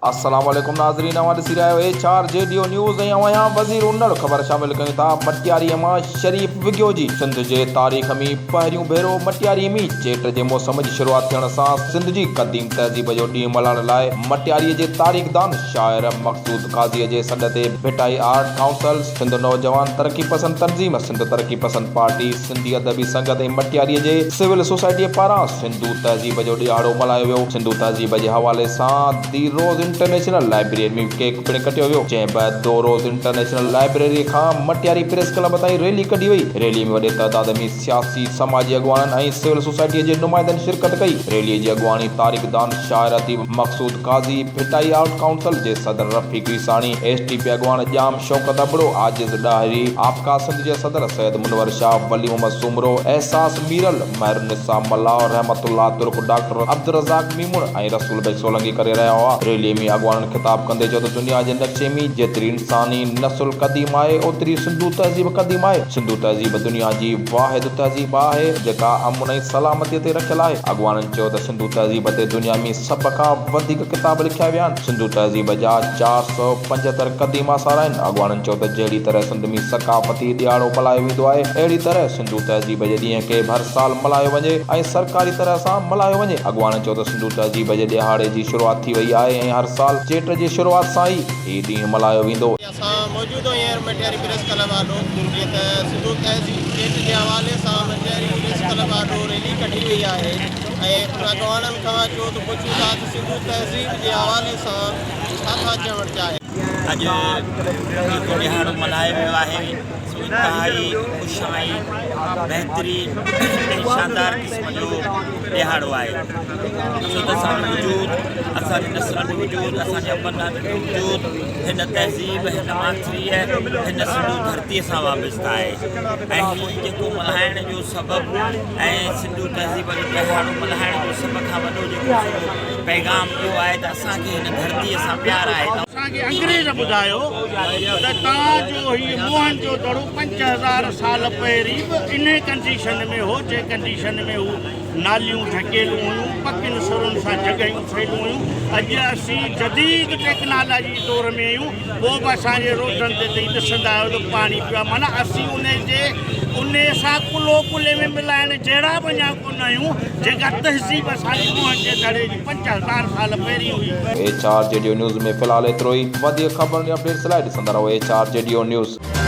अस्सलाम वालेकुम नाज़रीन, हमारे सिरायो HR JDO न्यूज़ ऐं यहाँ वज़ीर उन्नड़ ख़बर शामिल कयूं था। मटियारीअ मां शरीफ़ विगियो जी। सिंध जे तारीख़ में पहिरियों भेरो मटियारी में चेट जे मौसम जी शुरुआत थियण सां सिंध जी क़दीम तहज़ीब जो ॾींहुं मल्हाइण लाइ मटियारीअ जे तारीख़दान शाइर मक़सूद काज़ीअ जे सॾ ते भिटाई आर्ट काउंसिल, सिंध नौजवान तरक़ी पसंद तंज़ीम, सिंध तरक़ी पसंद पार्टी, सिंधी अदबी संगत ऐं मटियारीअ जे सिविल सोसाइटीअ पारां सिंधू तहज़ीब जो ॾियारो मल्हायो वियो। सिंधू तहज़ीब जे हवाले सां दी रोज़ इंटरनेशनल लाइब्रेरी में केक पिण कटियो वियो, जंहिं बैदि दो रोज़ इंटरनेशनल लाइब्रेरी खां मटियारी प्रेस क्लब ताईं रैली कढी वई। रैली में वॾे तइदाद में सियासी समाजी अॻुवाननि ऐं सिविल सोसाइटीअ जे नुमाइंदनि शिरकत कई। रैलीअ जी अॻुवानी तारीख़दान शाइर अदीब मक़सूद काज़ी, भिटाई आर्ट काउंसिल जे सदर रफ़ीक ईसानी, STP अॻुवान जाम शौकत अबड़ो, आजिज़ ॾाहिरी, आपका सिंध जे सदर सैयद मुनवर शाह, वली मोहम्मद सुमरो, एहसास मीरल, महरुनिसा मल्ला, रहमतुल्लाह तुर्क, डॉक्टर अब्दुल रज़ाक मीमुन ऐं रसूल बेग सोलंगी करे रहिया हुआ। रैली में अॻुवाननि ख़िताब कंदे चयो त दुनिया जे नक्शे में जेतिरी इंसानी नसुल क़दीम आहे, ओतिरी सिंधू तहज़ीब क़दीम आहे। सिंधू तहज़ीब दुनिया जी वाहिद तहज़ीब आहे जेका अमन ऐं सलामतीअ ते रखियल आहे। अॻुवाननि चयो त सिंधू तहज़ीब ते दुनिया में सभ खां वधीक किताब लिखिया विया आहिनि। सिंधू तहज़ीब जा 475 क़दीम आसार आहिनि। अॻुवाननि चयो त जहिड़ी तरह सिंध में सकाफ़ती ॾियारो मल्हायो वेंदो आहे, अहिड़ी तरह सिंधू तहज़ीब जे ॾींहं खे हर साल मल्हायो वञे ऐं सरकारी तरह सां मल्हायो वञे। अॻुवाननि चयो त सिंधू तहज़ीब जे ॾिहाड़े जी शुरुआत थी वई आहे ऐं हर साल चेट जी शुरुआत सां ई ॾींहुं मल्हायो वेंदो। असां मौजूदु आहियूं मटियारी प्रेस क्लब वालो, जीअं त सिंधू तहज़ीब चेट जे हवाले सां मटियारी प्रेस क्लब वालो रैली कढी वई आहे ऐं अॻुवाननि खां चयो त पुछूं था त सिंधू तहज़ीब जे हवाले सां छा था चवणु चाहे। अॼु जेको ॾिहाड़ो मल्हायो वियो आहे सो इंतिहाई ख़ुशाई बहितरीन ऐं शानदार क़िस्म जो ॾिहाड़ो आहे। छो त असांजो वजूद, असांजी नसलनि जो वजूद, असांजे अबनानि जो वजूद हिन तहज़ीब, हिन माथिरीअ, हिन सिंधू धरतीअ सां वाबस्ता आहे। ऐं हीउ जेको मल्हाइण जो सबबु ऐं सिंधू तहज़ीब जो ॾिहाड़ो मल्हाइण जो सभ खां वॾो जेको पैगाम इहो आहे त असांखे हिन धरतीअ सां प्यारु आहे। असांखे अंग्रेज़ ॿुधायो त तव्हांजो हीउ मोहन जो दड़ो 5000 साल पहिरीं बि इन कंडीशन में हो, जे कंडीशन में हू नालियूं ठकियलूं हुयूं, पकियुनि सुरनि सां जॻहियूं ठहियलूं हुयूं। अॼु असीं जदीद टेक्नोलॉजी दौर में आहियूं, पोइ बि असांजे रोडनि ते ॾिसंदा आहियो त पाणी पियो आहे। माना असीं उन सां कुलो कुले में मिलाइण जहिड़ा बि अञा कोन आहियूं जेका तहज़ीब असांजी मोहन जे दड़े जी 5000 साल पहिरीं हुई। HR JDO न्यूज़ में फ़िलहाल एतिरो ई। वधीक ख़बरुनि जी अपडेट्स लाइ ॾिसंदा रहो HR JDO न्यूज़।